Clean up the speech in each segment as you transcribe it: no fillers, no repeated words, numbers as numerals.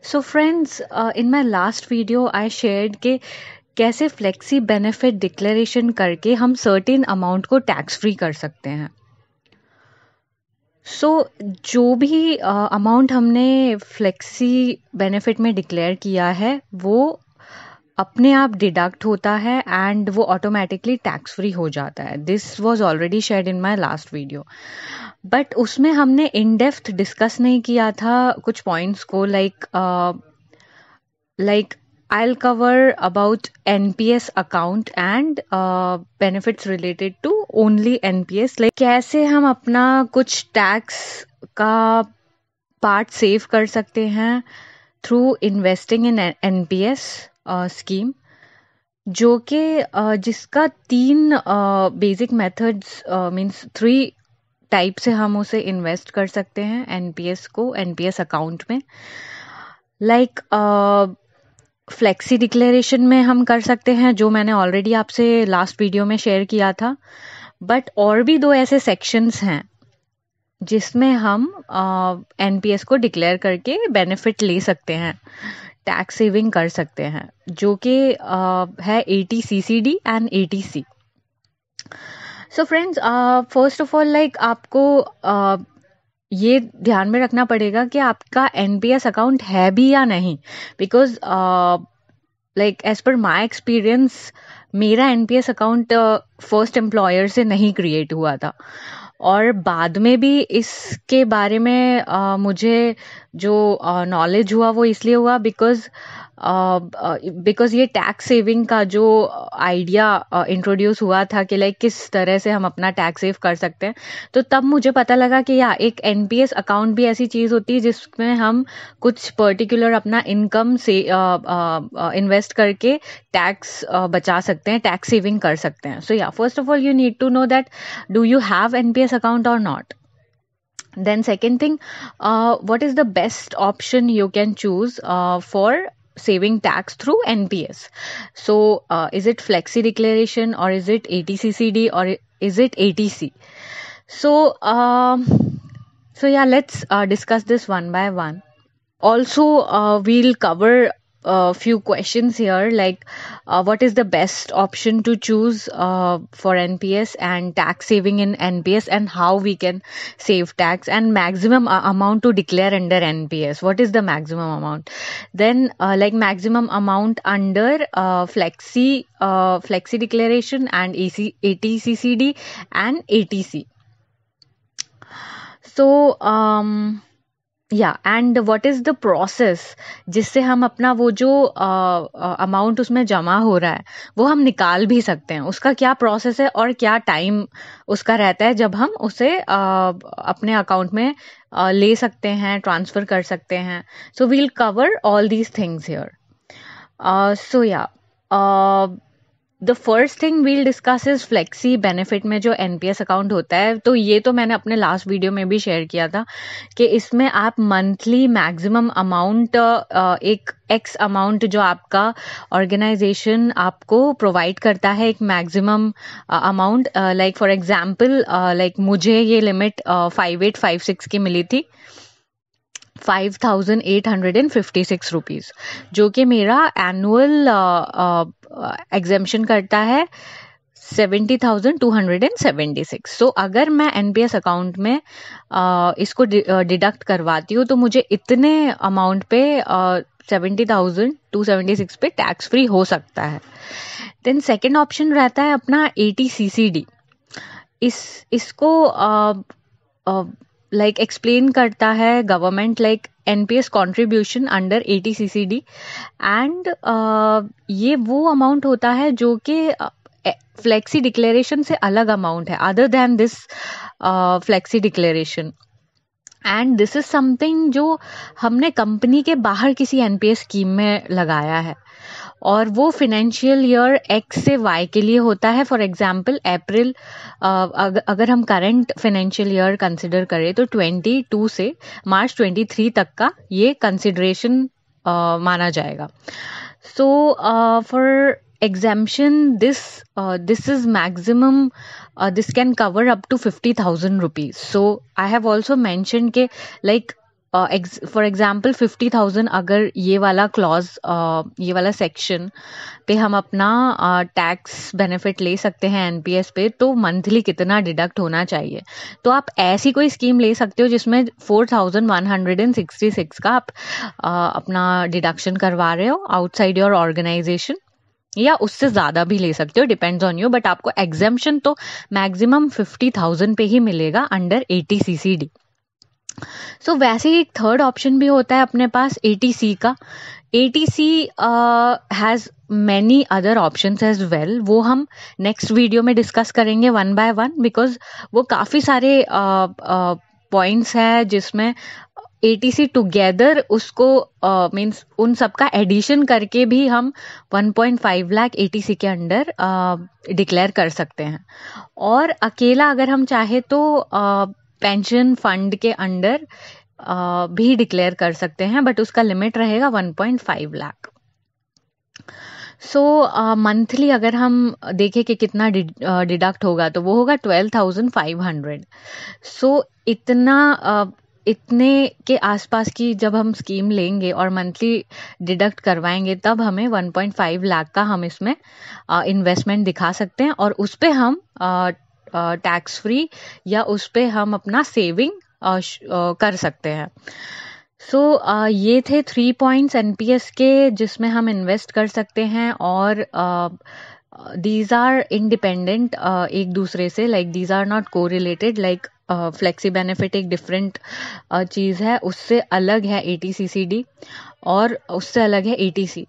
So friends, in my last video I shared कि कैसे flexi benefit declaration करके हम सर्टेन अमाउंट को टैक्स फ्री कर सकते हैं। जो भी अमाउंट हमने फ्लेक्सी बेनिफिट में डिक्लेयर किया है वो अपने आप डिडक्ट होता है एंड वो ऑटोमेटिकली टैक्स फ्री हो जाता है। This was already shared in my last video, but उसमें हमने इन डेप्थ डिस्कस नहीं किया था कुछ पॉइंट्स को। like I'll cover about NPS account and benefits related to only NPS, like कैसे हम अपना कुछ टैक्स का पार्ट सेव कर सकते हैं through investing in NPS scheme, जो कि जिसका 3 बेसिक मेथड्स मीन्स 3 टाइप से हम उसे इन्वेस्ट कर सकते हैं NPS को, NPS अकाउंट में। लाइक फ्लेक्सी डिक्लेरेशन में हम कर सकते हैं, जो मैंने ऑलरेडी आपसे लास्ट वीडियो में शेयर किया था, बट और भी 2 ऐसे सेक्शंस हैं जिसमें हम NPS को डिक्लेयर करके बेनिफिट ले सकते हैं, टैक्स सेविंग कर सकते हैं, जो कि है ATCCD and ATC। So friends, first of all like आपको ये ध्यान में रखना पड़ेगा कि आपका NPS अकाउंट है भी या नहीं, because like as per my experience मेरा NPS अकाउंट फर्स्ट एम्प्लॉयर से नहीं क्रिएट हुआ था, और बाद में भी इसके बारे में मुझे जो नॉलेज हुआ वो इसलिए हुआ बिकॉज ये टैक्स सेविंग का जो आइडिया इंट्रोड्यूस हुआ था कि लाइक किस तरह से हम अपना टैक्स सेव कर सकते हैं, तो तब मुझे पता लगा कि या एक NPS अकाउंट भी ऐसी चीज़ होती है जिसमें हम कुछ पर्टिकुलर अपना इनकम से इन्वेस्ट करके टैक्स बचा सकते हैं, टैक्स सेविंग कर सकते हैं। सो या first of all you need to know that do you have NPS account or not. Then second thing, what is the best option you can choose for saving tax through NPS? So is it flexi declaration, or is it ATCCD, or is it ATC? So yeah, let's discuss this one by one. Also we'll cover a few questions here, like what is the best option to choose for NPS and tax saving in NPS, and how we can save tax, and maximum amount to declare under NPS. What is the maximum amount? Then like maximum amount under flexi declaration and ATCCD and ATC. So and what is the process जिससे हम अपना वो जो amount उसमें जमा हो रहा है वो हम निकाल भी सकते हैं, उसका क्या प्रोसेस है और क्या टाइम उसका रहता है जब हम उसे अपने अकाउंट में ले सकते हैं, ट्रांसफर कर सकते हैं। So we'll cover all these things here. So yeah the first thing we'll discuss is flexi benefit में जो NPS अकाउंट होता है। तो ये तो मैंने अपने लास्ट वीडियो में भी शेयर किया था कि इसमें आप मंथली मैक्सिमम अमाउंट एक X अमाउंट जो आपका ऑर्गेनाइजेशन आपको प्रोवाइड करता है, एक maximum amount. Like for example like मुझे ये लिमिट 5856 की मिली थी, 5856 रुपीज, जो कि मेरा एनुअल एग्जेम्पशन करता है 70,276। सो अगर मैं NPS अकाउंट में इसको डिडक्ट करवाती हूँ तो मुझे इतने अमाउंट पे 70,276 पे टैक्स फ्री हो सकता है। देन सेकेंड ऑप्शन रहता है अपना ATCCD। इसको लाइक एक्सप्लेन करता है government, like NPS contribution under ATCCD, and ये वो अमाउंट होता है जो कि फ्लेक्सी डिक्लेरेशन से अलग अमाउंट है, other than this flexi declaration, and this is something जो हमने कंपनी के बाहर किसी NPS स्कीम में लगाया है, और वो फाइनेंशियल ईयर X से Y के लिए होता है। फॉर एग्जाम्पल अप्रैल, अगर हम करंट फाइनेंशियल ईयर कंसिडर करें तो 22 से मार्च 23 तक का ये कंसिडरेशन माना जाएगा। So for exemption this is maximum, this can cover up to 50,000 rupees. So I have also mentioned ke like for example 50,000 अगर ये वाला क्लॉज, ये वाला सेक्शन पे हम अपना टैक्स बेनिफिट ले सकते हैं एनपीएस पे, तो मंथली कितना डिडक्ट होना चाहिए। तो आप ऐसी कोई स्कीम ले सकते हो जिसमें 4,166 का आप अपना डिडक्शन करवा रहे हो आउटसाइड योर ऑर्गेनाइजेशन, या उससे ज्यादा भी ले सकते हो, डिपेंड्स ऑन यू, बट आपको एग्जेम्पशन तो मैक्सिमम 50,000 पे ही मिलेगा अंडर 80CCD। सो वैसे ही एक थर्ड ऑप्शन भी होता है अपने पास ATC का। ATC has many other options as well, वो हम नेक्स्ट वीडियो में डिस्कस करेंगे वन बाय वन, बिकॉज वो काफी सारे पॉइंट्स हैं जिसमें ATC टुगेदर उसको मीन्स उन सबका एडिशन करके भी हम 1.5 लाख ATC के अंडर डिक्लेयर कर सकते हैं। और अकेला अगर हम चाहे तो पेंशन फंड के अंडर भी डिक्लेयर कर सकते हैं, बट उसका लिमिट रहेगा 1.5 लाख। सो मंथली अगर हम देखें कि कितना डिडक्ट होगा, तो वो होगा 12,500। सो इतने के आसपास की जब हम स्कीम लेंगे और मंथली डिडक्ट करवाएंगे, तब हमें 1.5 लाख का हम इसमें इन्वेस्टमेंट दिखा सकते हैं, और उस पे हम टैक्स फ्री या उस पे हम अपना सेविंग कर सकते हैं। सो ये थे 3 पॉइंट्स एनपीएस के जिसमें हम इन्वेस्ट कर सकते हैं, और दीज आर इंडिपेंडेंट एक दूसरे से, like these are not correlated. Like flexi benefit एक डिफरेंट चीज है, उससे अलग है 80CCD और उससे अलग है ATC।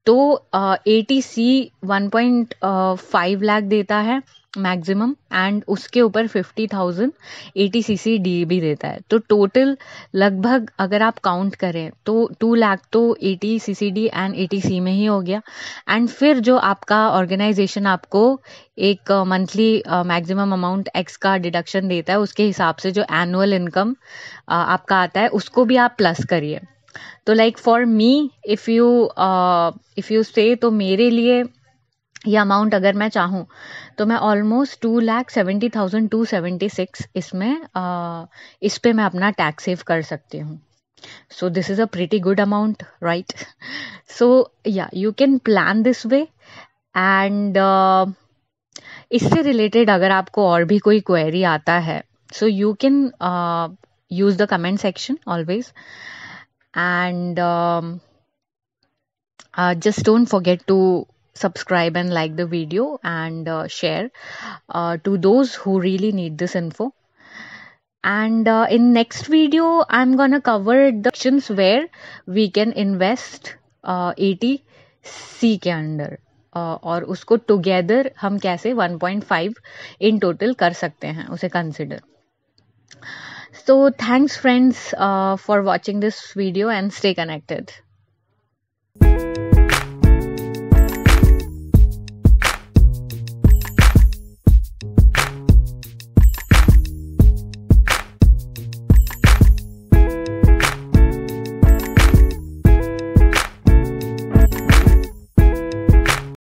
तो ATC 1.5 लाख देता है मैक्सिमम, एंड उसके ऊपर 50,000 ATCCD भी देता है। तो टोटल लगभग अगर आप काउंट करें तो 2 लाख तो ATCCD एंड ATC में ही हो गया। एंड फिर जो आपका ऑर्गेनाइजेशन आपको एक मंथली मैक्सिमम अमाउंट X का डिडक्शन देता है, उसके हिसाब से जो एनुअल इनकम आपका आता है उसको भी आप प्लस करिए। तो like for me, if you से, तो मेरे लिए ये अमाउंट अगर मैं चाहूँ तो मैं ऑलमोस्ट 2,70,276 इसमें इस पे मैं अपना टैक्स सेव कर सकती हूँ। So this is a pretty good amount, right? So yeah you can plan this way. And इससे रिलेटेड अगर आपको और भी कोई क्वेरी आता है, so you can use the comment section always, and just don't forget to subscribe and like the video, and share to those who really need this info. And in next video I'm gonna cover the sections where we can invest 80C के under, और उसको together हम कैसे 1.5 in total कर सकते हैं, उसे consider. So thanks friends for watching this video, and stay connected.